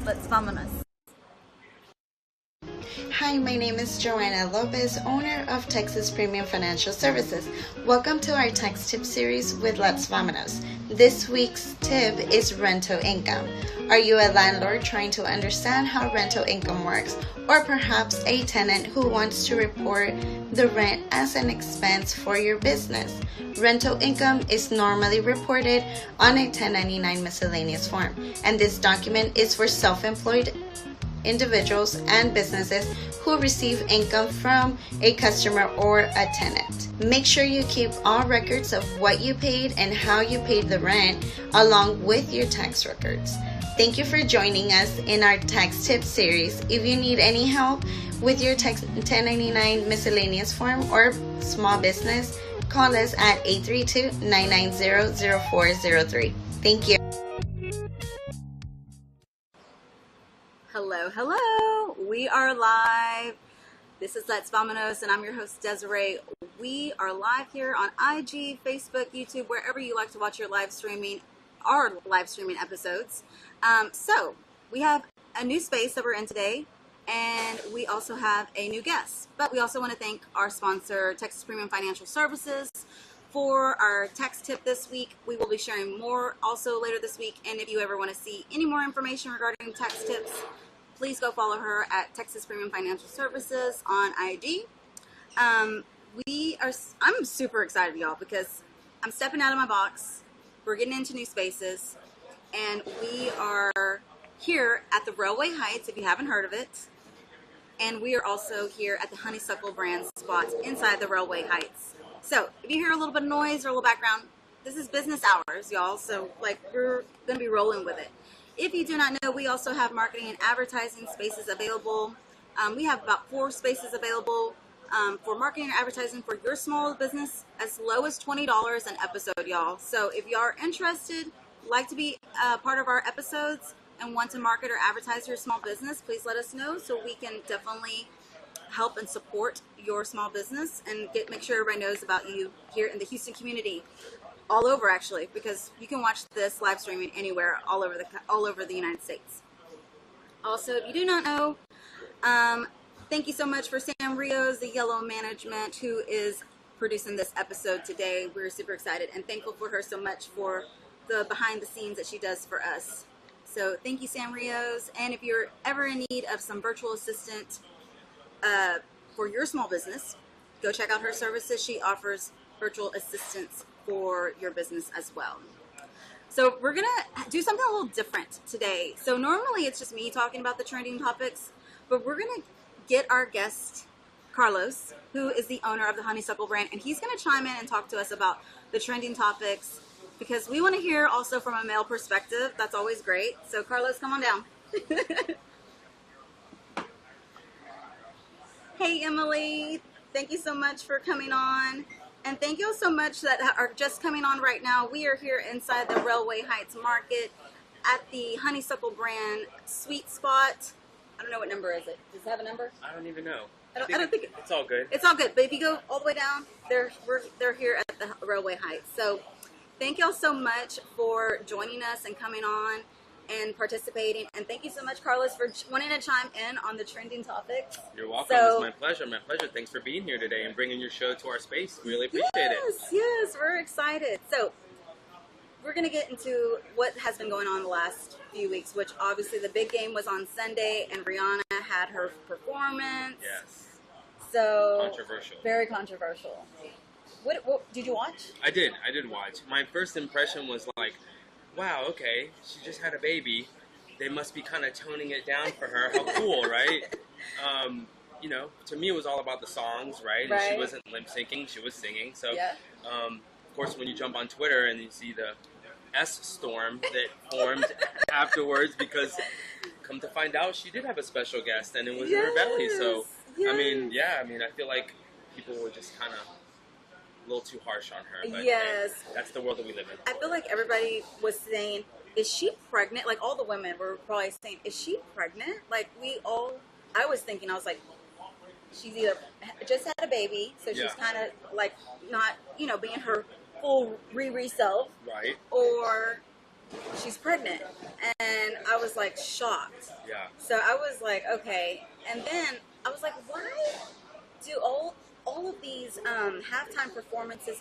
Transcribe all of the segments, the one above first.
Let's VAMONOS. Hi, my name is Joanna Lopez, owner of Texas Premium Financial Services. Welcome to our tax tip series with Let's VAMONOS. This week's tip is rental income. Are you a landlord trying to understand how rental income works, or perhaps a tenant who wants to report the rent as an expense for your business? Rental income is normally reported on a 1099 miscellaneous form, and this document is for self-employed individuals and businesses who receive income from a customer or a tenant. Make sure you keep all records of what you paid and how you paid the rent along with your tax records. Thank you for joining us in our tax tip series. If you need any help with your 1099 miscellaneous form or small business, call us at 832-990-0403. Thank you. Hello. We are live. This is Let's VAMONOS, and I'm your host, Desiree. We are live here on IG, Facebook, YouTube, wherever you like to watch our live streaming episodes. So we have a new space that we're in today, and we also have a new guest. But we also want to thank our sponsor, Texas Premium Financial Services, for our tax tip this week. We will be sharing more also later this week, and if you ever want to see any more information regarding tax tips, please go follow her at Texas Premium Financial Services on IG. I'm super excited, y'all, because I'm stepping out of my box. We're getting into new spaces, and we are here at the Railway Heights, if you haven't heard of it. And we are also here at the Honeysuckle Brand spot inside the Railway Heights. So if you hear a little bit of noise or a little background, this is business hours, y'all. So we're going to be rolling with it. If you do not know, we also have marketing and advertising spaces available. We have about 4 spaces available for marketing and advertising for your small business, as low as $20 an episode, y'all. So if you are interested, like to be part of our episodes, and want to market or advertise your small business, please let us know so we can definitely help and support your small business and make sure everybody knows about you here in the Houston community. All over, actually, because you can watch this live streaming anywhere, all over the United States. Also, if you do not know, thank you so much for Sam Rios, the Yellow Management, who is producing this episode today. We're super excited and thankful for her so much for the behind the scenes that she does for us. So thank you, Sam Rios. And if you're ever in need of some virtual assistant for your small business, go check out her services. She offers virtual assistants for your business as well. So we're going to do something a little different today. So normally it's just me talking about the trending topics, but we're going to get our guest, Carlos, who is the owner of the Honeysuckle Brand, and he's going to chime in and talk to us about the trending topics, because we want to hear also from a male perspective. That's always great. So Carlos, come on down. Hey, Emily. Thank you so much for coming on. And thank you all so much that are just coming on right now. We are here inside the Railway Heights Market at the Honeysuckle Brand sweet spot. I don't know what number is it. Does it have a number? I don't even know. I don't think it's all good. It's all good. But if you go all the way down, they're here at the Railway Heights. So thank y'all so much for joining us and coming on and participating. And thank you so much, Carlos, for wanting to chime in on the trending topics. You're welcome. It's my pleasure. My pleasure. Thanks for being here today and bringing your show to our space. Really appreciate it. Yes, we're excited. So we're going to get into what has been going on the last few weeks, which obviously the big game was on Sunday, and Rihanna had her performance. Yes. So controversial. Very controversial. What did you watch? I did watch. My first impression was like, wow, okay, she just had a baby. They must be kind of toning it down for her. How cool, right? You know, to me it was all about the songs, right? And she wasn't lip syncing, she was singing. So, of course, when you jump on Twitter and you see the S-storm that formed afterwards, because come to find out, she did have a special guest, and it was in her belly. So, I mean, I feel like people were just kind of a little too harsh on her. But hey, that's the world that we live in. I feel like everybody was saying, is she pregnant? Like, all the women were probably saying, is she pregnant? Like, I was thinking, I was like, she's either just had a baby, so she's kind of like not, being her full Riri self, right? Or she's pregnant. And and I was like shocked. Yeah. So I was like, okay. And then I was like, why do all of these halftime performances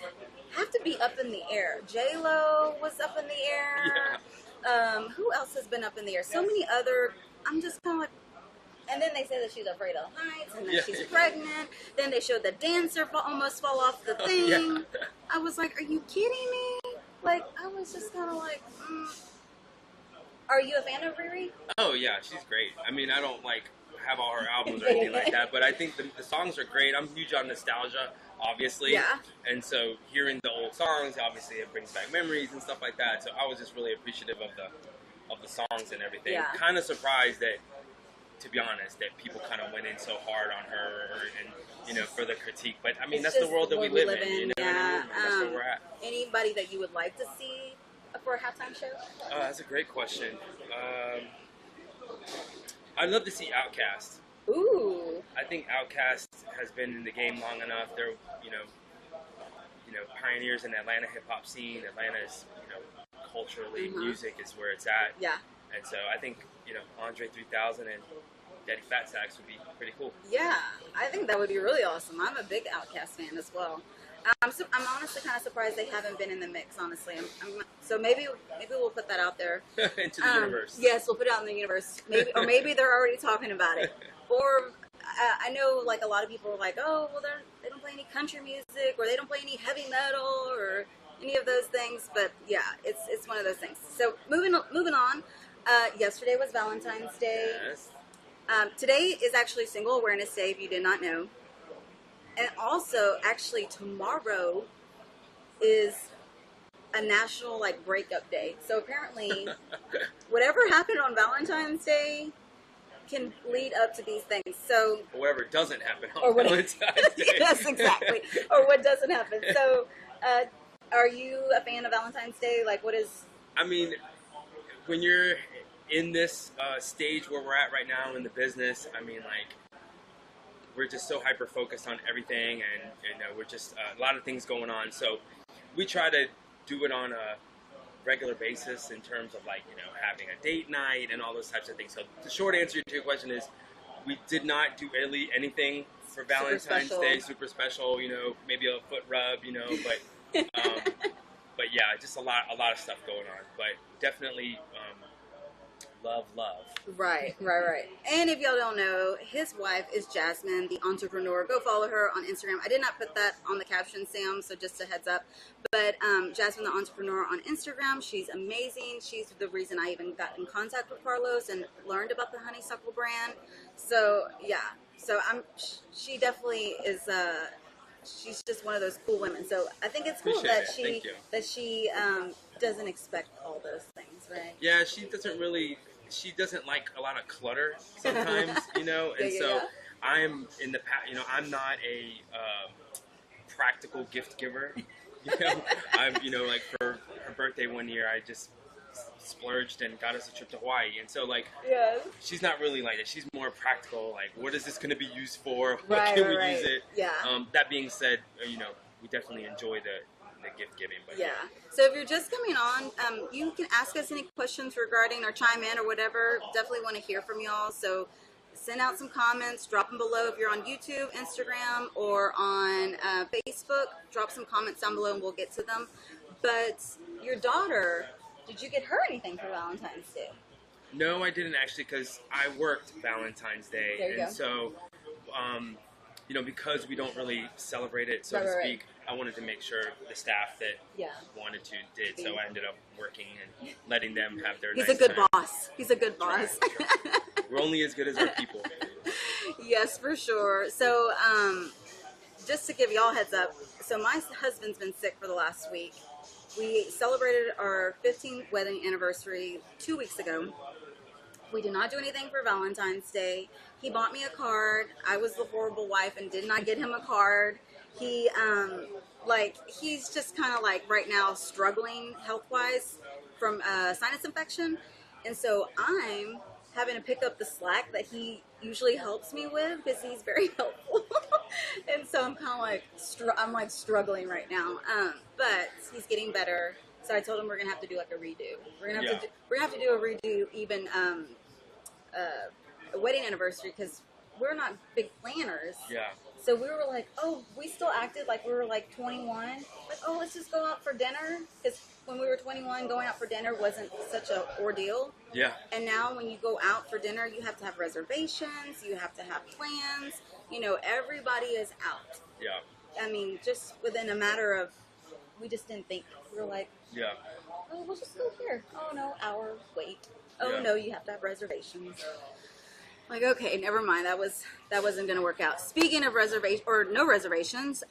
have to be up in the air? J-Lo was up in the air. Yeah. Who else has been up in the air? So many other. I'm just kind of like. And then they say that she's afraid of heights, and that she's pregnant. Then they showed the dancer almost fall off the thing. Yeah. I was like, are you kidding me? Like, I was just kind of like, Are you a fan of Riri? Oh yeah, she's great. I mean, I don't like have all her albums or anything like that, but I think the songs are great. I'm huge on nostalgia, obviously. Yeah. And so hearing the old songs, obviously it brings back memories and stuff like that. So I was just really appreciative of the songs and everything. Yeah. Kind of surprised that, to be honest, that people kind of went in so hard on her and, you know, for the critique. But I mean, It's that's the just world that we live in. You know what I yeah. mean? That's where we're at. Anybody that you would like to see for a halftime show? That's a great question. I'd love to see Outkast. Ooh. I think Outkast has been in the game long enough. They're, you know, pioneers in the Atlanta hip hop scene. Atlanta is, you know, culturally, music is where it's at. Yeah. And so I think, you know, Andre 3000 and Daddy Fat Sax would be pretty cool. Yeah, I think that would be really awesome. I'm a big Outkast fan as well. I'm honestly kind of surprised they haven't been in the mix, honestly. So maybe we'll put that out there. Into the universe. Yes, we'll put it out in the universe. Maybe they're already talking about it. Or I know like a lot of people are like, oh, well, they don't play any country music, or they don't play any heavy metal, or any of those things. But yeah, it's one of those things. So moving on. Yesterday was Valentine's Day. Yes. Today is actually Single Awareness Day, if you did not know. And also, actually, tomorrow is a national, like, breakup day. So apparently, whatever happened on Valentine's Day can lead up to these things. So, Or whatever doesn't happen on Valentine's Day. Yes, exactly. Or what doesn't happen. So, are you a fan of Valentine's Day? Like, what is... I mean, when you're in this stage where we're at right now in the business, I mean, like, we're just so hyper focused on everything, and we're just a lot of things going on. So we try to do it on a regular basis in terms of, like, you know, having a date night and all those types of things. So the short answer to your question is, we did not do really anything for Valentine's Day, super special. You know, maybe a foot rub, you know, but but yeah, just a lot of stuff going on. But definitely. Love. Right. And if y'all don't know, his wife is Jasmine, the entrepreneur. Go follow her on Instagram. I did not put that on the caption, Sam, so just a heads up. But Jasmine, the entrepreneur on Instagram, she's amazing. She's the reason I even got in contact with Carlos and learned about the Honeysuckle Brand. So, yeah. So she definitely is... she's just one of those cool women. So I think it's cool that she doesn't expect all those things, right? Yeah, she doesn't like a lot of clutter sometimes, you know, and I'm in the past, you know, I'm not a practical gift giver. You know, I'm, you know, like for her birthday one year, I just splurged and got us a trip to Hawaii, and so like she's not really like that. She's more practical, like, what is this going to be used for? What can we use it? Yeah. That being said, you know, we definitely enjoy the gift giving. But yeah. So if you're just coming on, you can ask us any questions regarding or chime in or whatever. Definitely want to hear from y'all. So send out some comments, drop them below if you're on YouTube, Instagram, or on Facebook. Drop some comments down below and we'll get to them. But your daughter, did you get her anything for Valentine's Day? No, I didn't actually, because I worked Valentine's Day. There you go. So, you know, because we don't really celebrate it, so to speak, I wanted to make sure the staff that wanted to did. So I ended up working and letting them have their He's nice a good time. boss. He's a good boss. Right. We're only as good as our people. Yes, for sure. So, just to give y'all a heads up, so my husband's been sick for the last week. We celebrated our 15th wedding anniversary 2 weeks ago. We did not do anything for Valentine's Day. He bought me a card. I was the horrible wife and did not get him a card. He, he's just kind of like right now struggling health-wise from sinus infection. And so I'm having to pick up the slack that he usually helps me with because he's very helpful. And so I'm kind of like, struggling right now. But he's getting better. So I told him we're going to have to do like a redo. We're going to have to do a redo even a wedding anniversary because we're not big planners. Yeah. So we were like, oh, we still acted like we were like 21. Like, oh, let's just go out for dinner. Because when we were 21, going out for dinner wasn't such an ordeal. Yeah. And now when you go out for dinner, you have to have reservations. You have to have plans. You know, everybody is out. Yeah. I mean, just within a matter of, we just didn't think. We were like, Yeah. oh, we'll just go here. Oh, no, hour wait. Oh, Yeah. no, you have to have reservations. Like, okay, never mind. That wasn't going to work out. Speaking of reservation or no reservations,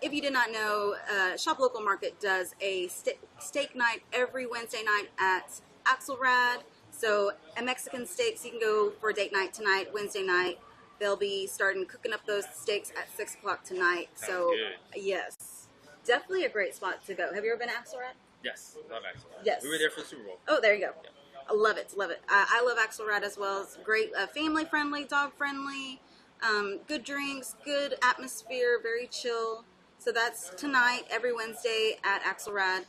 if you did not know, Shop Local Market does a steak night every Wednesday night at Axelrad. So at Mexican Steaks, you can go for a date night tonight, Wednesday night. They'll be starting cooking up those steaks at 6 o'clock tonight. So good. yes, definitely a great spot to go. Have you ever been to Axelrad? Yes, love Axelrad. Yes. We were there for the Super Bowl. Oh, there you go. Yeah. I love it, love it. I love Axelrad as well. It's great, family friendly, dog friendly, good drinks, good atmosphere, very chill. So that's tonight, every Wednesday at Axelrad.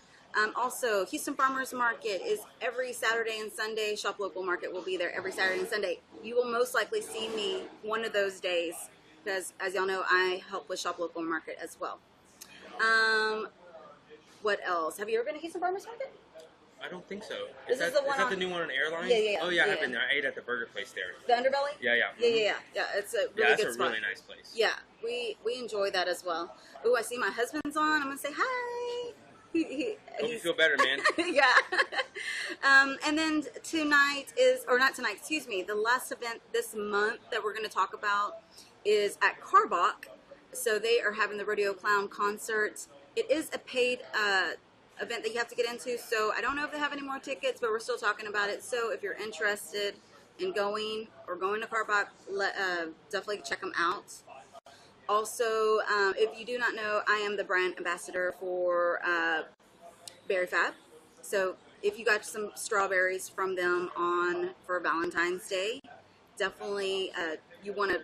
Also, Houston Farmers Market is every Saturday and Sunday. Shop Local Market will be there every Saturday and Sunday. You will most likely see me one of those days because, as y'all know, I help with Shop Local Market as well. What else? Have you ever been to Houston Farmers Market? I don't think so. This is the one is that on- the new one on Airline? Yeah, yeah, yeah. Oh, yeah, Yeah. I've been there. I ate at the burger place there. The Underbelly? Yeah, yeah. Yeah. It's a really Yeah, that's good a spot. really nice place. Yeah, we enjoy that as well. Ooh, I see my husband's on. I'm gonna say hi. Hope you feel better, man. Yeah. And then tonight is, or not tonight, excuse me, the last event this month that we're going to talk about is at Carbach. So they are having the Rodeo Clown concert. It is a paid event that you have to get into. So I don't know if they have any more tickets, but we're still talking about it. So if you're interested in going to Carbach, definitely check them out. Also, if you do not know, I am the brand ambassador for Berry Fab. So if you got some strawberries from them for Valentine's Day, definitely you want to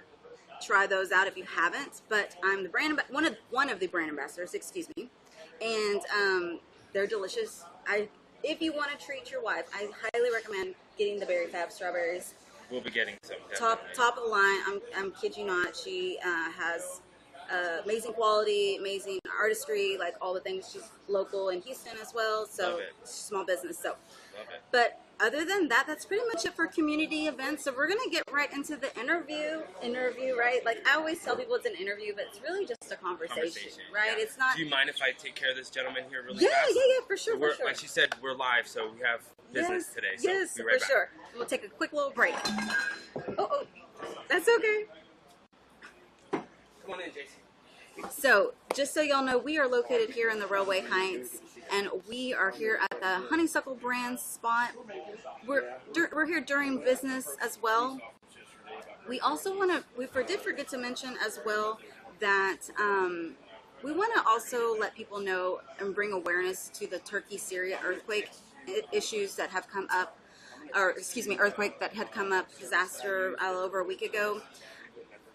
try those out if you haven't. But I'm the brand one of the brand ambassadors, excuse me, and they're delicious. If you want to treat your wife, I highly recommend getting the Berry Fab strawberries. We'll be getting some. Top of the line. I'm kid you not. She has amazing quality, amazing artistry, like all the things. She's local in Houston as well, so small business. So, but other than that, that's pretty much it for community events. So we're gonna get right into the interview, right? Like I always tell people, it's an interview, but it's really just a conversation. Right? Yeah. It's not. Do you mind if I take care of this gentleman here really Yeah, fast? yeah, for sure. Like she said, we're live, so we have business today. So Yes, we'll be right for back. sure. We'll take a quick little break. Oh, that's okay. Come on in, JC. So, just so y'all know, we are located here in the Railway Heights, and we are here at the Honeysuckle Brand spot. We're here during business as well. We also we did forget to mention as well that we want to also let people know and bring awareness to the Turkey-Syria earthquake issues that have come up, earthquake that had come up, disaster a little over a week ago.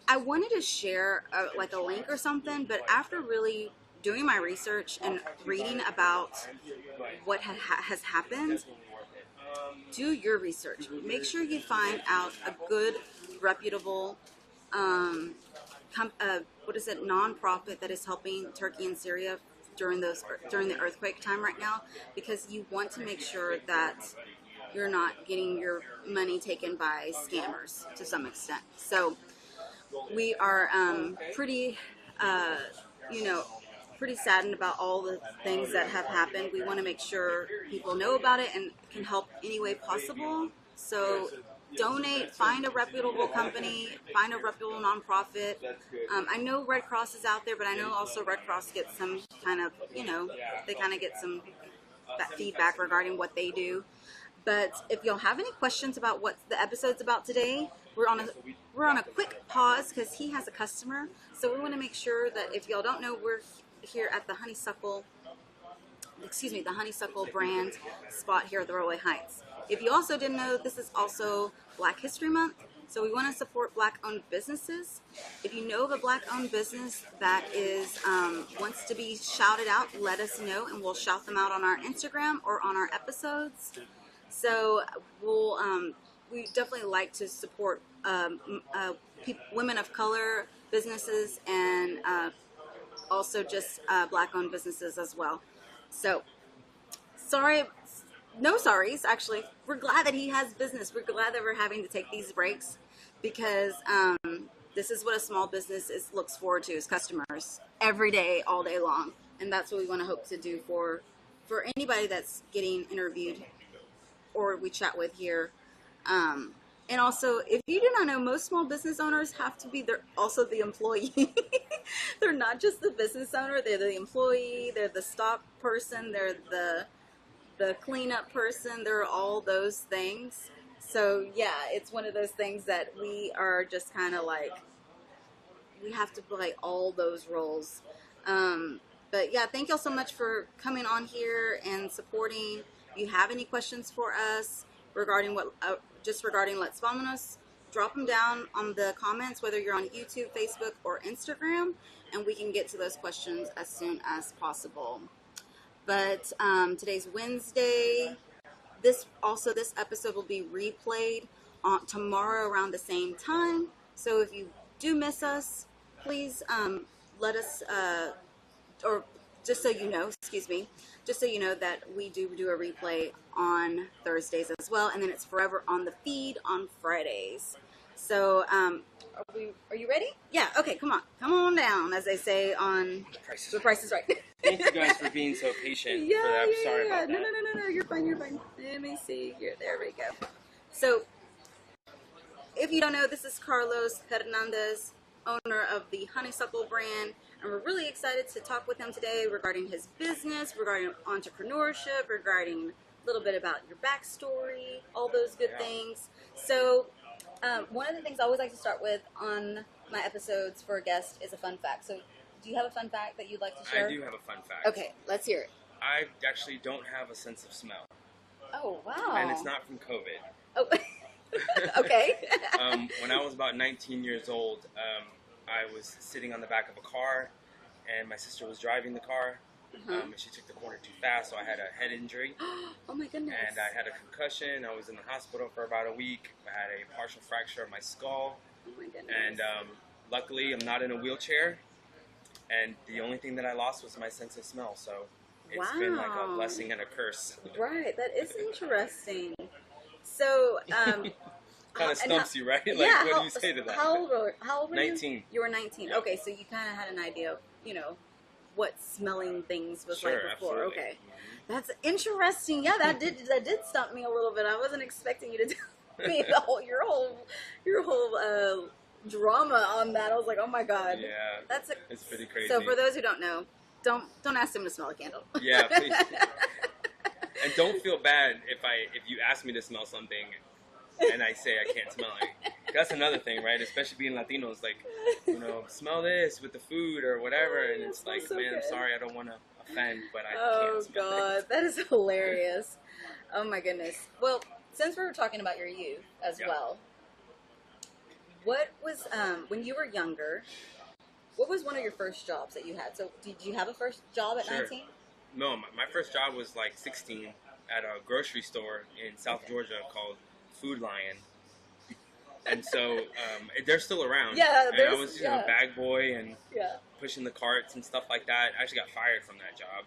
I wanted to share like a link or something, but after really doing my research and reading about what has happened, do your research. Make sure you find out a good, reputable, nonprofit that is helping Turkey and Syria during the earthquake time right now, because you want to make sure that you're not getting your money taken by scammers to some extent. So we are pretty saddened about all the things that have happened. We want to make sure people know about it and can help any way possible. So donate, find a reputable company, find a reputable nonprofit. I know Red Cross is out there, but I know also Red Cross gets some kind of, they kind of get some feedback regarding what they do. But if y'all have any questions about what the episode's about today, we're on a quick pause because he has a customer. So we want to make sure that if y'all don't know, we're here at the Honeysuckle Brand spot here at the Railway Heights. If you also didn't know, this is also Black History Month, so we want to support Black-owned businesses. If you know of a Black-owned business that is wants to be shouted out, let us know, and we'll shout them out on our Instagram or on our episodes. So we definitely like to support women of color businesses and also just black-owned businesses as well. So sorry, no sorries. Actually, we're glad that he has business. We're glad that we're having to take these breaks because this is what a small business looks forward to, is customers every day, all day long, and that's what we want to hope to do for anybody that's getting interviewed or we chat with here. And also, if you do not know, most small business owners have to be also the employee. They're not just the business owner; they're the employee. They're the stock person. They're the cleanup person. They're all those things. So yeah, it's one of those things that we are just kind of like, we have to play all those roles. But yeah, thank y'all so much for coming on here and supporting. If you have any questions for us regarding regarding Let's Vamonos, drop them down on the comments, whether you're on YouTube, Facebook, or Instagram, and we can get to those questions as soon as possible. But today's Wednesday. This episode will be replayed tomorrow around the same time. So if you do miss us, please let us, or just so you know, that we do a replay on Thursdays as well, and then it's forever on the feed on Fridays. So are you ready? Yeah. Okay. Come on down, as they say on The Price is Right. Thank you guys for being so patient. Yeah, for that. I'm sorry about that. No. You're fine. Let me see here. There we go. So, if you don't know, this is Carlos Hernandez, owner of the Honeysuckle Brand, and we're really excited to talk with him today regarding his business, regarding entrepreneurship, regarding a little bit about your backstory, all those good things. So, one of the things I always like to start with on my episodes for a guest is a fun fact. So, do you have a fun fact that you'd like to share? I do have a fun fact. Okay, let's hear it. I actually don't have a sense of smell. Oh, wow. And it's not from COVID. Oh, okay. When I was about 19 years old, I was sitting on the back of a car, and my sister was driving the car, and she took the corner too fast, so I had a head injury. Oh, my goodness. And I had a concussion. I was in the hospital for about a week. I had a partial fracture of my skull. Oh, my goodness. And luckily, I'm not in a wheelchair. And the only thing that I lost was my sense of smell. So it's been like a blessing and a curse. Right. That is interesting. So, kind of stumps you, right? Like, yeah, what do you say to that? How old were 19. You? You were 19. Yep. Okay, so you kind of had an idea of, what smelling things was Sure, like before. absolutely. Okay. That's interesting. Yeah, that did stump me a little bit. I wasn't expecting you to tell me your whole drama on that. I was like, oh my god. Yeah. It's pretty crazy. So for those who don't know, don't ask them to smell a candle. Yeah, please. And don't feel bad if you ask me to smell something and I say I can't smell it. That's another thing, right? Especially being Latinos, like, smell this with the food or whatever, and it's like, so man, good. I'm sorry, I don't want to offend, but I Oh can't smell god, it. that is hilarious. Oh my goodness. Well, since we were talking about your youth as well, what was when you were younger? What was one of your first jobs that you had? So, did you have a first job at 19? No, my first job was like 16 at a grocery store in South Georgia called Food Lion. And so they're still around. Yeah, and I was bag boy and pushing the carts and stuff like that. I actually got fired from that job.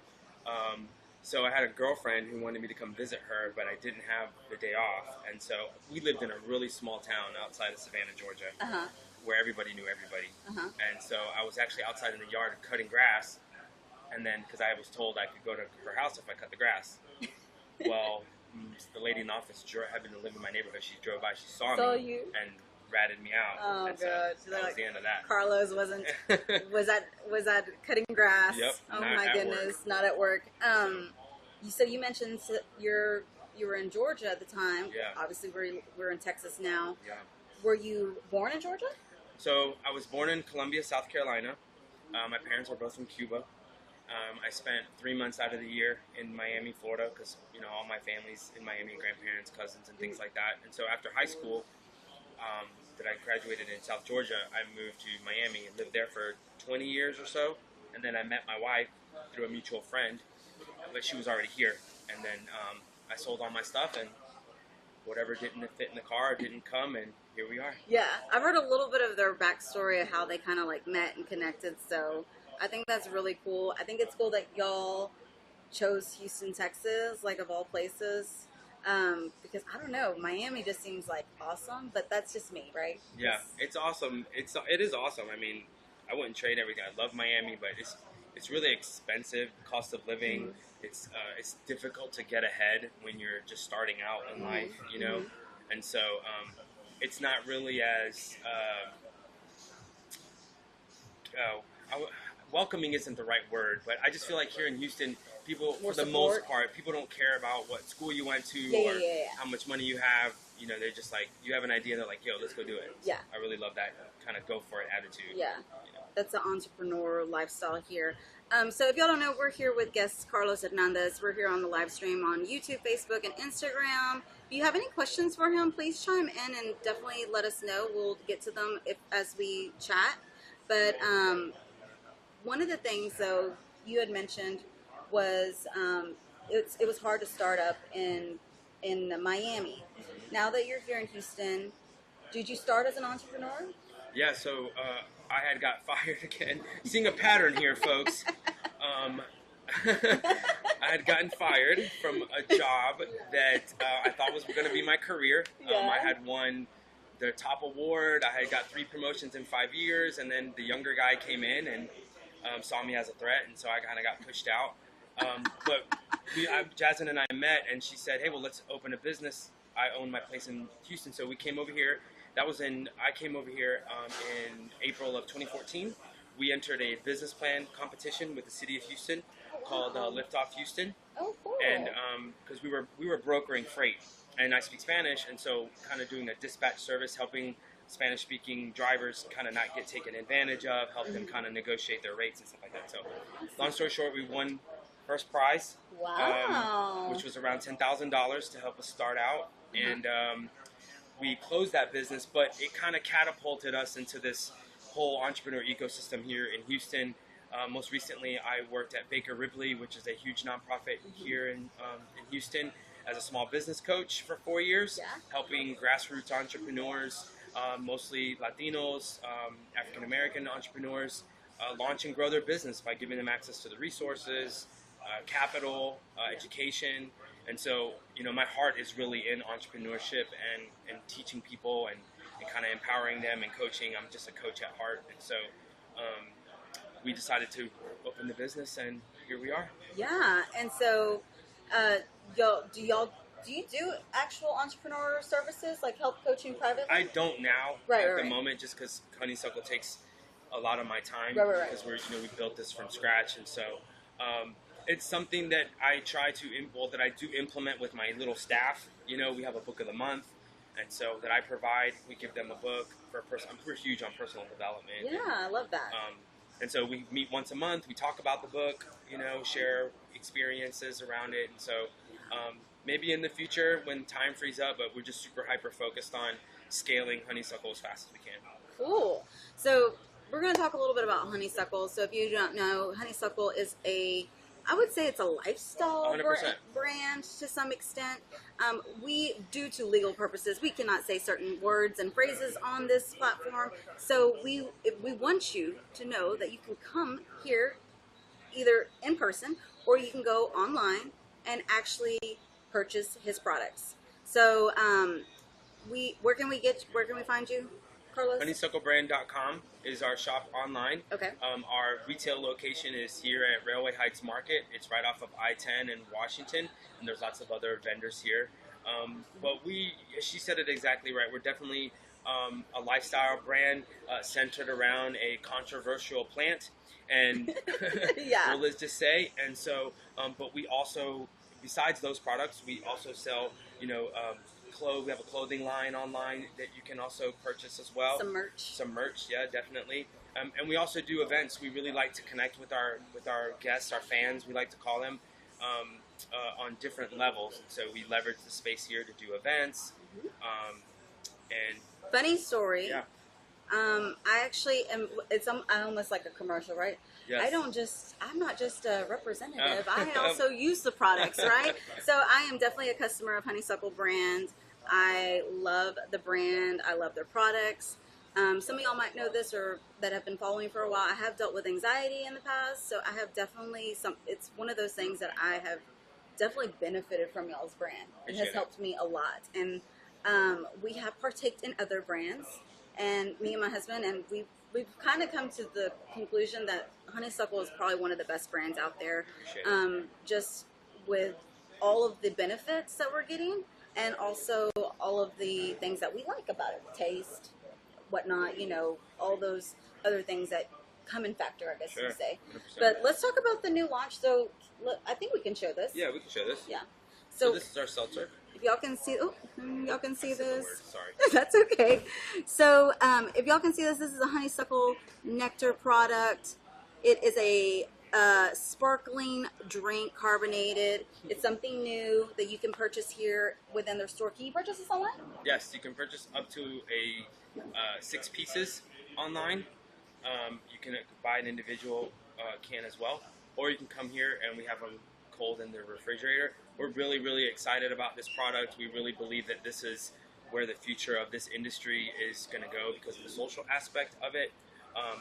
So I had a girlfriend who wanted me to come visit her, but I didn't have the day off. And so we lived in a really small town outside of Savannah, Georgia, where everybody knew everybody. And so I was actually outside in the yard cutting grass. And then, because I was told I could go to her house if I cut the grass. Well, the lady in the office happened to live in my neighborhood. She drove by, she saw me, and ratted me out. Oh, and God. So that was the end of that. Carlos was that cutting grass? Yep. Oh my goodness, not at work. You mentioned you were in Georgia at the time. Yeah. Obviously, we're in Texas now. Yeah. Were you born in Georgia? So I was born in Columbia, South Carolina. My parents were both from Cuba. I spent 3 months out of the year in Miami, Florida, because all my family's in Miami, grandparents, cousins, and things like that. And so after high school, that I graduated in South Georgia, I moved to Miami and lived there for 20 years or so. And then I met my wife through a mutual friend, but she was already here. And then I sold all my stuff and whatever didn't fit in the car didn't come, and here we are. Yeah, I've heard a little bit of their backstory of how they kind of like met and connected. So I think that's really cool. I think it's cool that y'all chose Houston, Texas, like of all places. Because I don't know, Miami just seems like awesome, but that's just me, right? Yeah, it's awesome. It is awesome. I mean, I wouldn't trade everything. I love Miami, but it's really expensive, cost of living. Mm-hmm. It's difficult to get ahead when you're just starting out in life, you know, and so it's not really as welcoming isn't the right word, but I just feel like here in Houston, people, for the most part, people don't care about what school you went to or how much money you have. You know, they're just like, you have an idea, and they're like, yo, let's go do it. So Yeah. I really love that kind of go for it attitude. Yeah, You know? that's the entrepreneur lifestyle here. So if y'all don't know, we're here with guest Carlos Hernandez. We're here on the live stream on YouTube, Facebook, and Instagram. If you have any questions for him, please chime in and definitely let us know. We'll get to them as we chat. But one of the things, though, you had mentioned was it was hard to start up in Miami. Now that you're here in Houston, did you start as an entrepreneur? Yeah, so I had got fired again. Seeing a pattern here, folks. I had gotten fired from a job that I thought was going to be my career. I had won the top award. I had got 3 promotions in 5 years, and then the younger guy came in and saw me as a threat, and so I kind of got pushed out. But Jasmine and I met, and she said, "Hey, well, let's open a business." I own my place in Houston, so we came over here. I came over here in April of 2014. We entered a business plan competition with the city of Houston called Lift Off Houston. Oh, cool. And because we were brokering freight, and I speak Spanish, and so kind of doing a dispatch service, helping Spanish-speaking drivers kind of not get taken advantage of, help them kind of negotiate their rates and stuff like that. So, long story short, we won first prize, which was around $10,000 to help us start out, and we closed that business, but it kind of catapulted us into this whole entrepreneur ecosystem here in Houston. Most recently, I worked at Baker Ripley, which is a huge nonprofit here in Houston, as a small business coach for 4 years, helping grassroots entrepreneurs, mostly Latinos, African American entrepreneurs, launch and grow their business by giving them access to the resources, capital, education. And so, you know, my heart is really in entrepreneurship and teaching people and kind of empowering them and coaching. I'm just a coach at heart. And so we decided to open the business, and here we are. Yeah. And so do you do actual entrepreneur services, like help coaching privately? I don't now at the moment, just because Honeysuckle takes a lot of my time because we built this from scratch. And so it's something that I try to that I do implement with my little staff. You know, we have a book of the month, and so that I provide. We give them a book for we're huge on personal development. Yeah, I love that. And so we meet once a month. We talk about the book, you know, share experiences around it. And so maybe in the future when time frees up, but we're just super hyper focused on scaling Honeysuckle as fast as we can. Cool. So we're going to talk a little bit about Honeysuckle. So if you don't know, Honeysuckle is I would say it's a lifestyle brand to some extent. Due to legal purposes, we cannot say certain words and phrases on this platform. So we want you to know that you can come here either in person or you can go online and actually purchase his products. So where can we find you, Carlos? HoneysuckleBrand.com is our shop online. Okay. Our retail location is here at Railway Heights Market. It's right off of I-10 in Washington, and there's lots of other vendors here. But she said it exactly right. We're definitely a lifestyle brand centered around a controversial plant, and well, let's just say. And so, but we also, besides those products, we also sell, you know, we have a clothing line online that you can also purchase as well. Some merch, yeah, definitely. And we also do events. We really like to connect with our guests, our fans, we like to call them, on different levels. So we leverage the space here to do events. And funny story. Yeah. I actually am. It's almost like a commercial, right? Yes. I'm not just a representative. I also use the products, right? So I am definitely a customer of Honeysuckle Brand. I love the brand. I love their products. Some of y'all might know this or that have been following for a while. I have dealt with anxiety in the past, so I have definitely it's one of those things that I have definitely benefited from y'all's brand. It has helped me a lot. And we have partaked in other brands, and me and my husband, and we've kind of come to the conclusion that Honeysuckle is probably one of the best brands out there. Just with all of the benefits that we're getting, and also all of the things that we like about it, taste, whatnot, you know, all those other things that come in factor, I guess you say. 100%. But let's talk about the new launch. So I think we can show this. Yeah, we can show this. Yeah. So this is our seltzer. If y'all can see, y'all can see this. Sorry. That's okay. So if y'all can see this is a honeysuckle nectar product. It is a sparkling drink, carbonated. It's something new that you can purchase here within their store. Can you purchase this online? Yes, you can purchase up to a 6 pieces online. You can buy an individual can as well, or you can come here and we have them cold in the refrigerator. We're really, really excited about this product. We really believe that this is where the future of this industry is going to go because of the social aspect of it.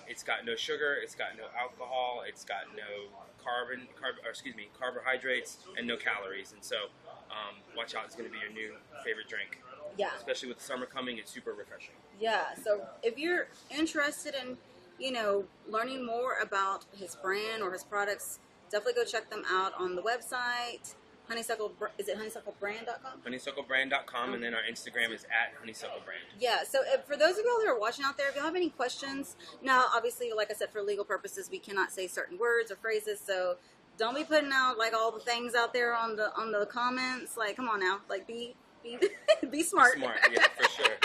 It's got no sugar, it's got no alcohol, it's got no carbohydrates, and no calories. And so, watch out, it's going to be your new favorite drink. Yeah. Especially with the summer coming, it's super refreshing. Yeah. So if you're interested in, you know, learning more about his brand or his products, definitely go check them out on the website. Is it honeysucklebrand.com? Honeysucklebrand.com, and then our Instagram is @honeysucklebrand. Yeah, so for those of y'all who are watching out there, if y'all have any questions, now obviously, like I said, for legal purposes, we cannot say certain words or phrases, so don't be putting out like all the things out there on the comments. Like, come on now, like be smart. Be smart, yeah, for sure.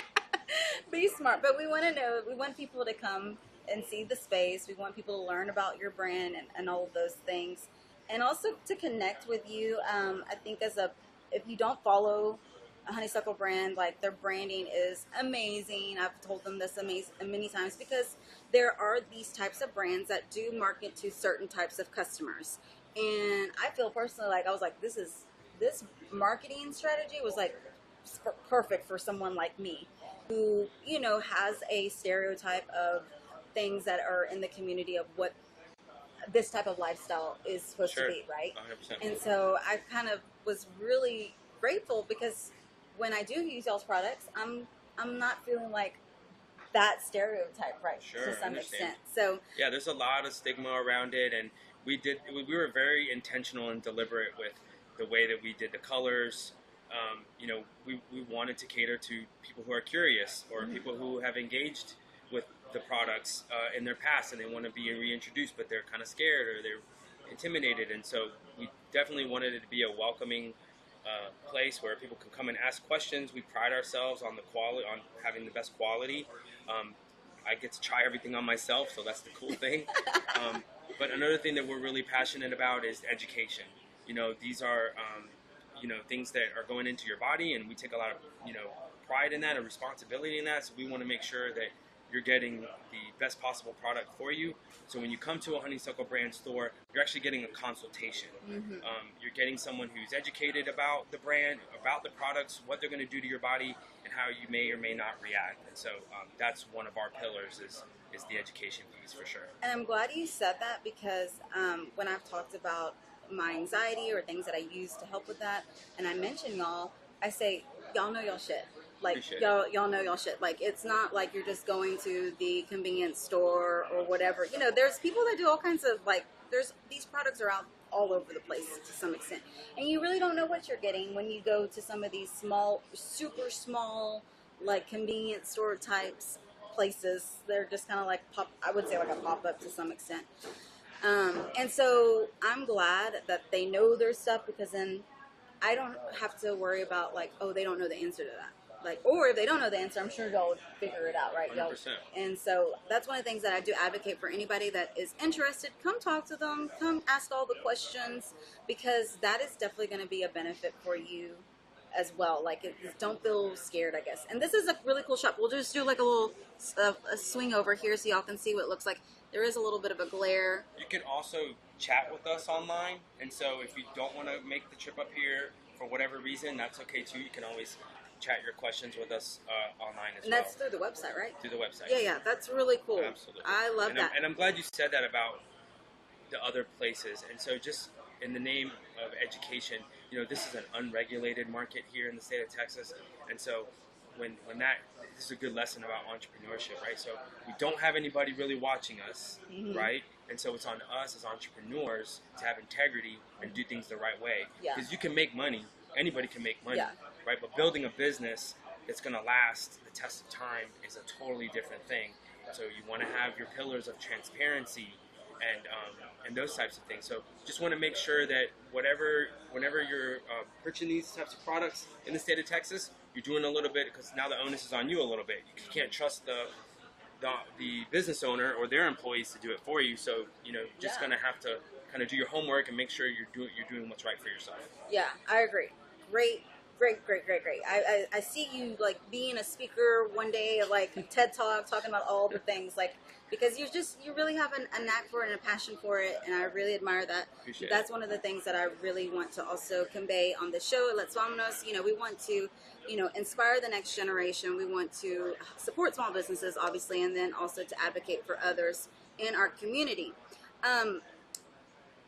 Be smart, but we want to know. We want people to come and see the space. We want people to learn about your brand and all of those things. And also to connect with you. I think if you don't follow a Honeysuckle Brand, like their branding is amazing. I've told them this many times because there are these types of brands that do market to certain types of customers. And I feel personally like I was like, this marketing strategy was like perfect for someone like me who, you know, has a stereotype of things that are in the community of what this type of lifestyle is supposed to be, right? 100%. And so I kind of was really grateful because when I do use y'all's products, I'm not feeling like that stereotype, right? Sure, to some extent. So yeah, there's a lot of stigma around it, and we were very intentional and deliberate with the way that we did the colors. You know, we wanted to cater to people who are curious or people who have engaged with the products in their past and they want to be reintroduced, but they're kind of scared or they're intimidated. And so we definitely wanted it to be a welcoming place where people can come and ask questions. We pride ourselves on the quality, on having the best quality. I get to try everything on myself, so that's the cool thing. But another thing that we're really passionate about is education. You know, these are you know, things that are going into your body, and we take a lot of, you know, pride in that and responsibility in that. So we want to make sure that you're getting the best possible product for you. So when you come to a Honeysuckle Brand store, you're actually getting a consultation. Mm-hmm. You're getting someone who's educated about the brand, about the products, what they're going to do to your body, and how you may or may not react. And so that's one of our pillars is the education piece for sure. And I'm glad you said that because when I've talked about my anxiety or things that I use to help with that, and I mention y'all, I say, y'all know y'all shit. Like, y'all know y'all shit. Like, it's not like you're just going to the convenience store or whatever. You know, there's people that do all kinds of, like, these products are out all over the place to some extent. And you really don't know what you're getting when you go to some of these small, super small, like, convenience store types places. They're just kind of like I would say like a pop-up to some extent. And so I'm glad that they know their stuff because then I don't have to worry about, like, oh, they don't know the answer to that. Like, or if they don't know the answer, I'm sure y'all would figure it out, right? 100%. And so that's one of the things that I do advocate for anybody that is interested. Come talk to them. Come ask all the questions because that is definitely going to be a benefit for you as well. Like, don't feel scared, I guess. And this is a really cool shop. We'll just do like a little a swing over here so y'all can see what it looks like. There is a little bit of a glare. You can also chat with us online. And so if you don't want to make the trip up here for whatever reason, that's okay too. You can always chat your questions with us online as And well. that's through the website, right? Through the website. Yeah, that's really cool. Absolutely. I love that. And I'm glad you said that about the other places. And so just in the name of education, this is an unregulated market here in the state of Texas. And so when this is a good lesson about entrepreneurship, right? So we don't have anybody really watching us, right? And so it's on us as entrepreneurs to have integrity and do things the right way. Yeah. Because you can make money. Anybody can make money, Yeah. right? But building a business that's going to last the test of time is a totally different thing. So you want to have your pillars of transparency and those types of things. So just want to make sure that whenever you're purchasing these types of products in the state of Texas, you're doing a little bit, because now the onus is on you a little bit. You can't trust the business owner or their employees to do it for you. So just going to have to kind of do your homework and make sure you're doing what's right for yourself. Yeah, I agree. Great. I see you like being a speaker one day, like TED Talk, talking about all the things, like, because you really have a knack for it and a passion for it, and I really admire that. Appreciate That's it. one of the things that I really want to also convey on the show at Let's Vamonos. We want to, inspire the next generation. We want to support small businesses, obviously, and then also to advocate for others in our community.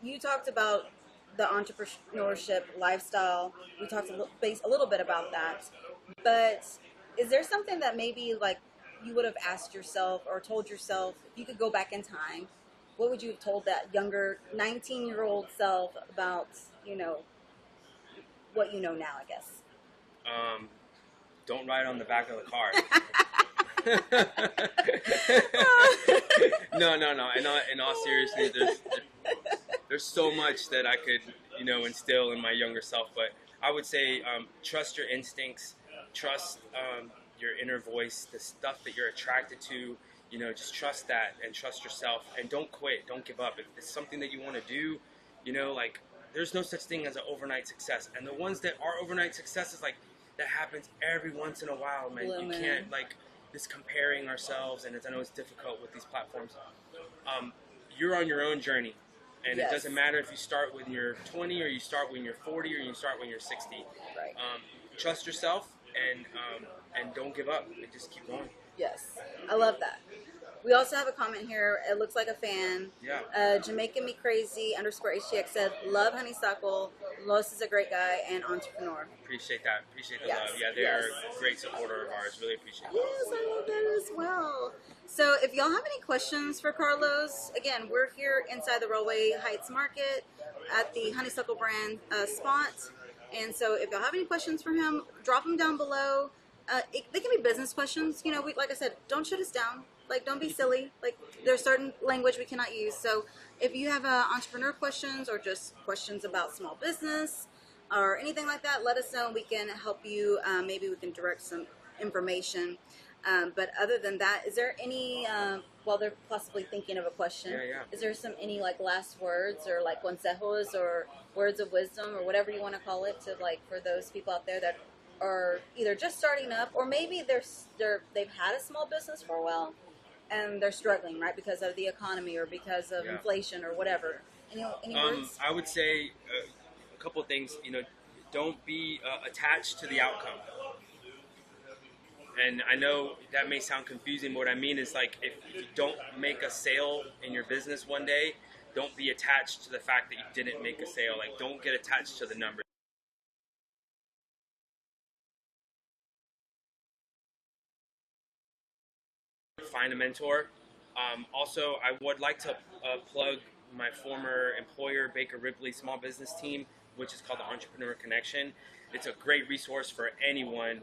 You talked about the entrepreneurship lifestyle. We talked a little bit about that, but is there something that maybe like you would have asked yourself or told yourself if you could go back in time? What would you have told that younger 19-year-old self about what you know now, I guess? Don't ride on the back of the car. No. In all seriousness, there's so much that I could, instill in my younger self. But I would say trust your instincts, trust your inner voice, the stuff that you're attracted to. Just trust that and trust yourself, and don't quit, don't give up. If it's something that you want to do, there's no such thing as an overnight success. And the ones that are overnight successes, like, that happens every once in a while, man. You can't, this comparing ourselves, and I know it's difficult with these platforms. You're on your own journey, and It doesn't matter if you start when you're 20 or you start when you're 40 or you start when you're 60. Right. Trust yourself and don't give up. And just keep going. Yes, I love that. We also have a comment here. It looks like a fan. Yeah. Jamaican Me Crazy _HTX said, love Honeysuckle. Los is a great guy and entrepreneur. Appreciate that. Appreciate the Yes, love. Yeah, they are a great supporter of ours. Really appreciate it. Yes, I love that as well. So if y'all have any questions for Carlos, again, we're here inside the Railway Heights Market at the Honeysuckle Brand spot. And so if y'all have any questions for him, drop them down below. They can be business questions. Like I said, don't shoot us down. Like, don't be silly. Like, there's certain language we cannot use. So if you have entrepreneur questions or just questions about small business or anything like that, let us know. We can help you. Maybe we can direct some information. But other than that, is there any, while they're possibly thinking of a question, is there any last words or consejos or words of wisdom or whatever you want to call it to for those people out there that are either just starting up or maybe they've had a small business for a while and they're struggling, right, because of the economy or because of inflation or whatever? Any words? I would say a couple of things. Don't be attached to the outcome. And I know that may sound confusing, but what I mean is if you don't make a sale in your business one day, don't be attached to the fact that you didn't make a sale. Don't get attached to the numbers. Find a mentor. Also, I would like to plug my former employer, Baker Ripley Small Business Team, which is called the Entrepreneur Connection. It's a great resource for anyone.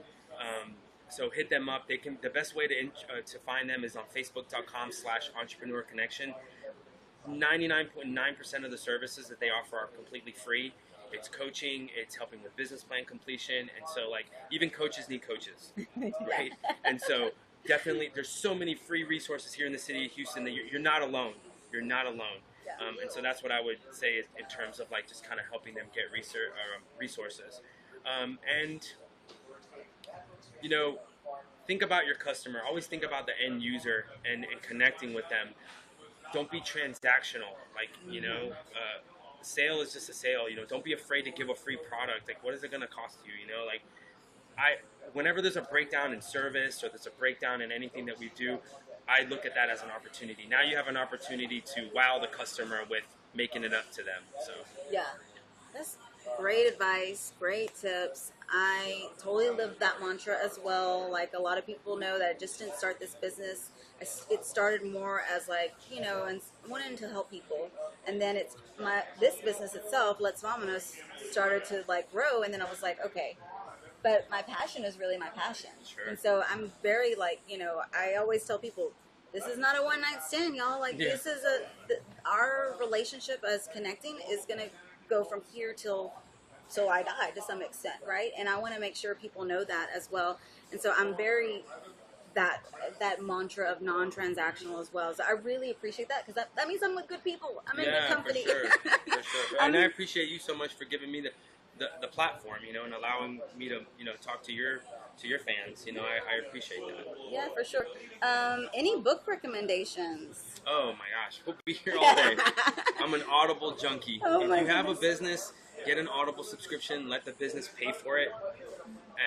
So hit them up. The best way to find them is on Facebook.com/Entrepreneur Connection. 99.9% of the services that they offer are completely free. It's coaching, it's helping with business plan completion, and so even coaches need coaches, right? And so definitely, there's so many free resources here in the city of Houston that you're not alone. You're not alone. And so that's what I would say in terms of just kind of helping them get resources. And think about your customer. Always think about the end user and connecting with them. Don't be transactional. Sale is just a sale. Don't be afraid to give a free product. What is it going to cost you? whenever there's a breakdown in service or there's a breakdown in anything that we do, I look at that as an opportunity. Now you have an opportunity to wow the customer with making it up to them. So Yeah, that's great advice, great tips. I totally live that mantra as well. Like a lot of people know that I just didn't start this business. It started more as like, and wanting to help people. And then this business itself, Let's Vamonos, started to like grow. And then I was like, okay, but my passion is really my passion. Sure. And so I'm very like, I always tell people, this is not a one night stand, y'all. Like this is our relationship as connecting is going to go from here till I die to some extent, right? And I want to make sure people know that as well. And so I'm very that mantra of non-transactional as well. So I really appreciate that because that means I'm with good people. I'm in good company. For sure. And I appreciate you so much for giving me the platform, and allowing me to, talk to your fans. I appreciate that. Yeah, for sure. Any book recommendations? Oh my gosh, we'll be here all day. I'm an Audible junkie. Oh if my you have goodness. a business, get an Audible subscription. Let the business pay for it,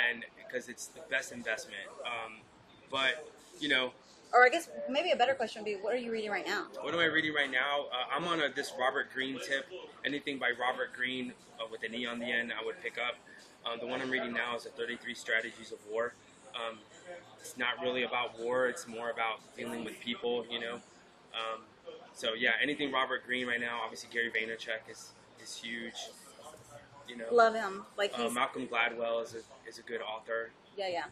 and because it's the best investment. But Or I guess maybe a better question would be, what are you reading right now? what am I reading right now? I'm on this Robert Greene tip. Anything by Robert Greene with an E on the end, I would pick up. The one I'm reading now is the 33 Strategies of War. It's not really about war. It's more about dealing with people, So yeah, anything Robert Greene right now. Obviously, Gary Vaynerchuk is huge. Love him. Like he's Malcolm Gladwell is a good author. Yeah.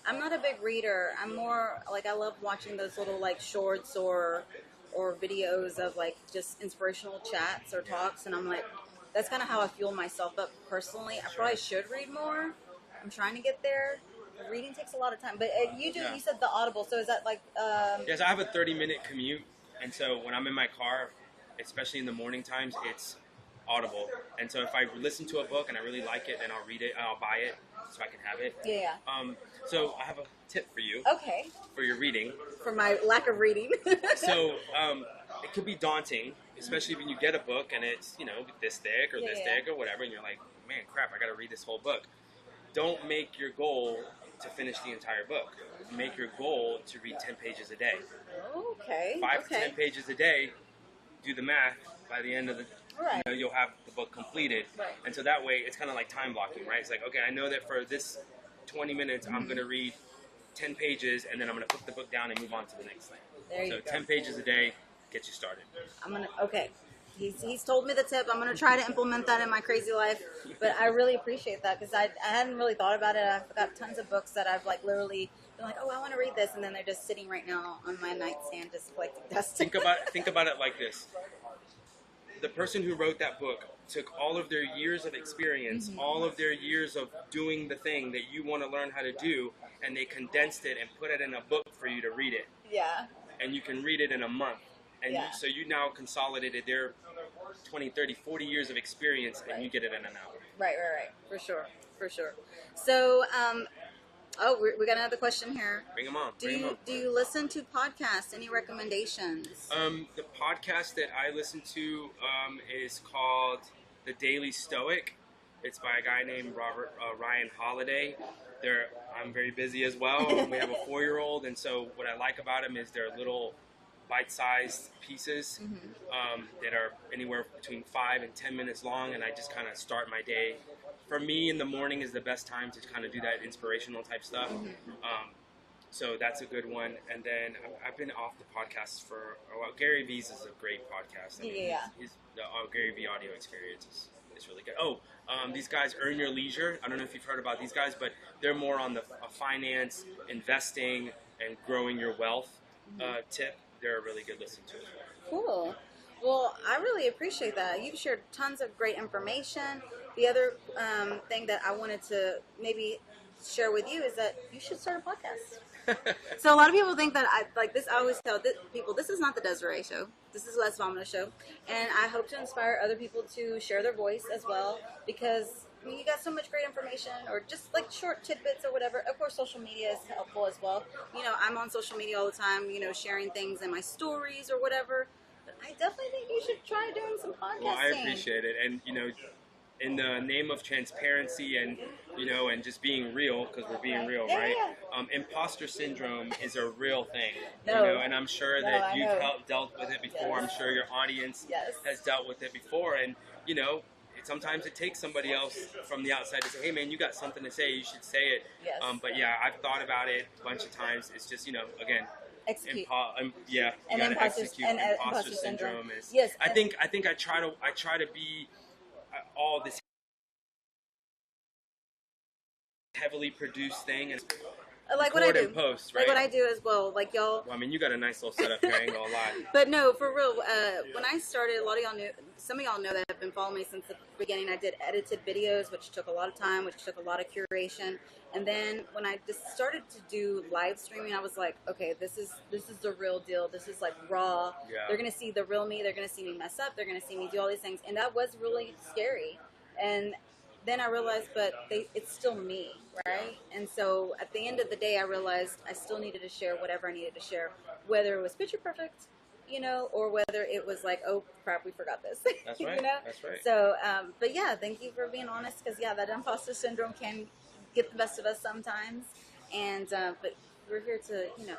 I'm not a big reader. I'm more like I love watching those little like shorts or videos of like just inspirational chats or talks, and I'm like, that's kind of how I fuel myself up personally. I probably should read more. I'm trying to get there. Reading takes a lot of time, but you said the Audible. So is that like? Yes, I have a 30-minute commute, and so when I'm in my car, especially in the morning times, it's Audible. And so if I listen to a book and I really like it, then I'll read it and I'll buy it so I can have it. Yeah. So I have a tip for you. Okay. For your reading. For my lack of reading. So it could be daunting, especially when you get a book and it's this thick or this thick or whatever, and you're like, man, crap, I got to read this whole book. Don't make your goal to finish the entire book. Make your goal to read 10 pages a day. Okay. 5 to 10 pages a day. Do the math. By the end of the right. You'll have the book completed. Right. And so that way, it's kind of like time blocking, right? It's like, okay, I know that for this 20 minutes, I'm going to read 10 pages, and then I'm going to put the book down and move on to the next thing. There you so go. 10 pages a day gets you started. Okay. He's told me the tip. I'm going to try to implement that in my crazy life. But I really appreciate that because I hadn't really thought about it. I've got tons of books that I've like literally been like, oh, I want to read this. And then they're just sitting right now on my nightstand just collecting dust. Think about it like this. The person who wrote that book took all of their years of experience, all of their years of doing the thing that you want to learn how to do, and they condensed it and put it in a book for you to read it. Yeah. And you can read it in a month. And so you now consolidated their 20, 30, 40 years of experience, and you get it in an hour. Right. For sure. So, we got another question here. Bring them on. Do you listen to podcasts? Any recommendations? The podcast that I listen to is called The Daily Stoic. It's by a guy named Ryan Holiday. I'm very busy as well. We have a 4-year-old, and so what I like about him is they're little bite-sized pieces that are anywhere between 5 and 10 minutes long, and I just kind of start my day. For me, in the morning is the best time to kind of do that inspirational type stuff. So that's a good one. And then I've been off the podcast for a while. Gary V's is a great podcast. The Gary V audio experience is really good. These guys, Earn Your Leisure. I don't know if you've heard about these guys, but they're more on the finance, investing, and growing your wealth tip. They're a really good listen to as well. Cool. Well, I really appreciate that. You've shared tons of great information. The other thing that I wanted to maybe share with you is that you should start a podcast. So a lot of people think that I always tell people, this is not the Desiree show. This is Let's Vamonos show. And I hope to inspire other people to share their voice as well, because you got so much great information, or just like short tidbits or whatever. Of course, social media is helpful as well. I'm on social media all the time, sharing things in my stories or whatever. But I definitely think you should try doing some podcasting. Well, I appreciate it. And, in the name of transparency and, you know, and just being real, because we're being real, Yeah, right? yeah. Imposter syndrome is a real thing, No. you know, and I'm sure that I you've know. dealt with it before. Yes. I'm sure your audience Yes. has dealt with it before, and, you know, sometimes it takes somebody else from the outside to say, hey, man, you got something to say, you should say it. Yes. But yeah, I've thought about it a bunch of times. It's just, you know, again, Execute. you And gotta execute. Imposter imposter syndrome is. Yes. I think I try to be all this heavily produced thing and like what I do. and post, right? Like what I do as well. Like y'all. Well, I mean, you got a nice little setup here. I ain't gonna lie. But no, for real. When I started, a lot of y'all knew. Some of y'all know that have been following me since the beginning. I did edited videos, which took a lot of time, which took a lot of curation. And then when I just started to do live streaming, I was like, okay, this is the real deal. This is like raw. Yeah. They're gonna see the real me. They're gonna see me mess up. They're gonna see me do all these things, and that was really scary. And then I realized, but it's still me, right? And so at the end of the day, I realized I still needed to share whatever I needed to share, whether it was picture perfect, you know, or whether it was like, oh crap, we forgot this. That's right. You know? That's right. So, but yeah, thank you for being honest, because yeah, that imposter syndrome can get the best of us sometimes, and but we're here to, you know,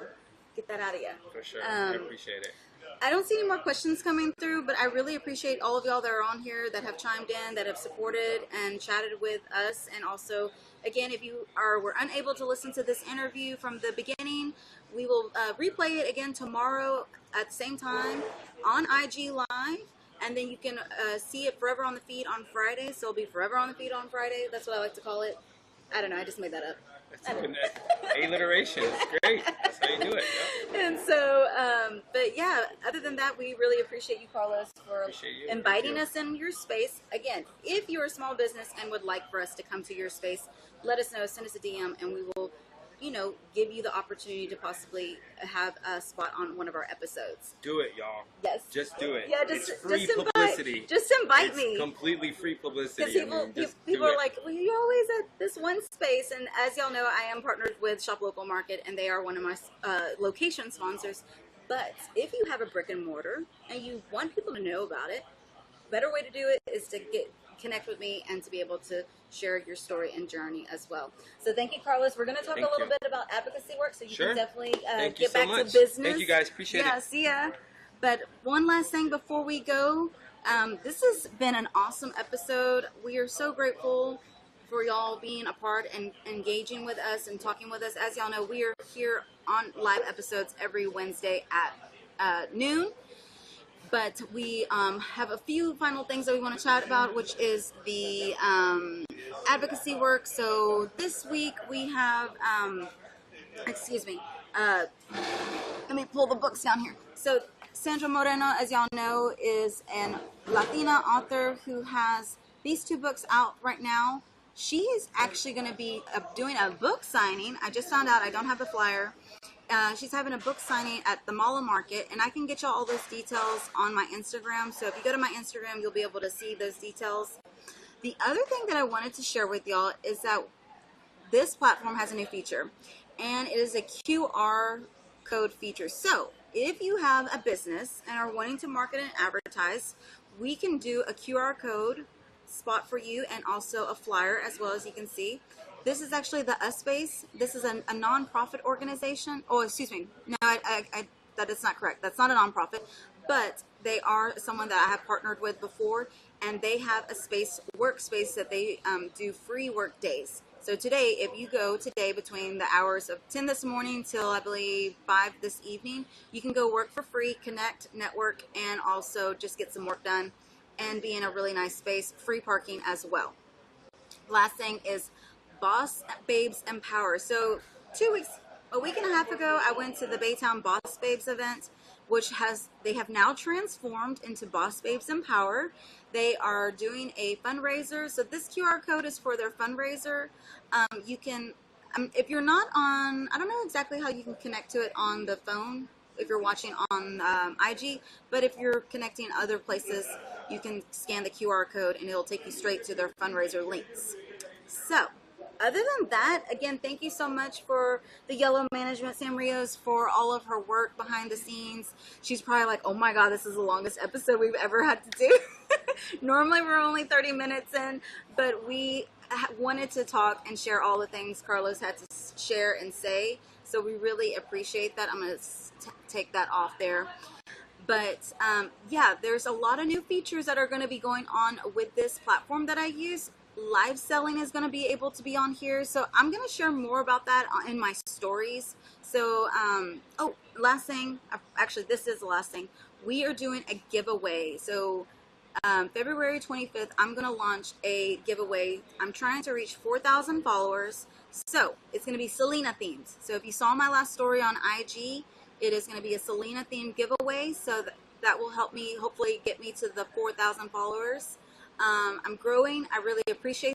get that out of you. For sure. I appreciate it. I don't see any more questions coming through, but I really appreciate all of y'all that are on here, that have chimed in, that have supported and chatted with us. And also, again, if you were unable to listen to this interview from the beginning, we will replay it again tomorrow at the same time on IG Live. And then you can see it forever on the feed on Friday. So it'll be forever on the feed on Friday. That's what I like to call it. I don't know. I just made that up. Alliteration. It's great. That's how you do it. Yep. And so, but yeah, other than that, we really appreciate you, Carlos, for inviting us in your space. Again, if you're a small business and would like for us to come to your space, let us know, send us a DM, and we will, you know, give you the opportunity to possibly have a spot on one of our episodes. Do it, y'all. Yes. Just do it. Yeah, it's free invite, publicity. Just invite it's me. Completely free publicity. Because people are like, well, you're always at this one space. And as y'all know, I am partnered with Shop Local Market, and they are one of my location sponsors. But if you have a brick and mortar and you want people to know about it, better way to do it is to connect with me and to be able to share your story and journey as well. So thank you, Carlos. We're going to talk a little bit about advocacy work, so you can definitely get back to business. Thank you, guys. Appreciate it. Yeah, see ya. But one last thing before we go. This has been an awesome episode. We are so grateful for y'all being a part and engaging with us and talking with us. As y'all know, we are here on live episodes every Wednesday at noon. But we have a few final things that we want to chat about, which is the advocacy work. So this week we have, let me pull the books down here. So Sandra Moreno, as y'all know, is an Latina author who has these two books out right now. She is actually going to be doing a book signing. I just found out. I don't have the flyer. She's having a book signing at the Mall Market, and I can get y'all all those details on my Instagram. So if you go to my Instagram, you'll be able to see those details. The other thing that I wanted to share with y'all is that this platform has a new feature, and it is a QR code feature. So if you have a business and are wanting to market and advertise, we can do a QR code spot for you and also a flyer, as well, as you can see. This is actually the US Space. This is a non-profit organization. Oh, excuse me. No, that is not correct. That's not a non-profit, but they are someone that I have partnered with before, and they have a workspace that they do free work days. So today, if you go today between the hours of 10 this morning till I believe 5 this evening, you can go work for free, connect, network, and also just get some work done and be in a really nice space. Free parking as well. Last thing is Boss Babes Empower. So a week and a half ago, I went to the Baytown Boss Babes event, which they have now transformed into Boss Babes Empower. They are doing a fundraiser. So this QR code is for their fundraiser. You can, if you're not on, I don't know exactly how you can connect to it on the phone if you're watching on IG, but if you're connecting other places, you can scan the QR code and it'll take you straight to their fundraiser links. So, other than that, again, thank you so much for the Yellow Management, Sam Rios, for all of her work behind the scenes. She's probably like, oh my God, this is the longest episode we've ever had to do. Normally we're only 30 minutes in, but we wanted to talk and share all the things Carlos had to share and say. So we really appreciate that. I'm going to take that off there. But yeah, there's a lot of new features that are going to be going on with this platform that I use. Live selling is going to be able to be on here. So I'm going to share more about that in my stories. So, oh, last thing, actually, this is the last thing. We are doing a giveaway. So February 25th, I'm going to launch a giveaway. I'm trying to reach 4,000 followers. So it's going to be Selena themed. So if you saw my last story on IG, it is going to be a Selena themed giveaway. So that will help me hopefully get me to the 4,000 followers. I'm growing. I really appreciate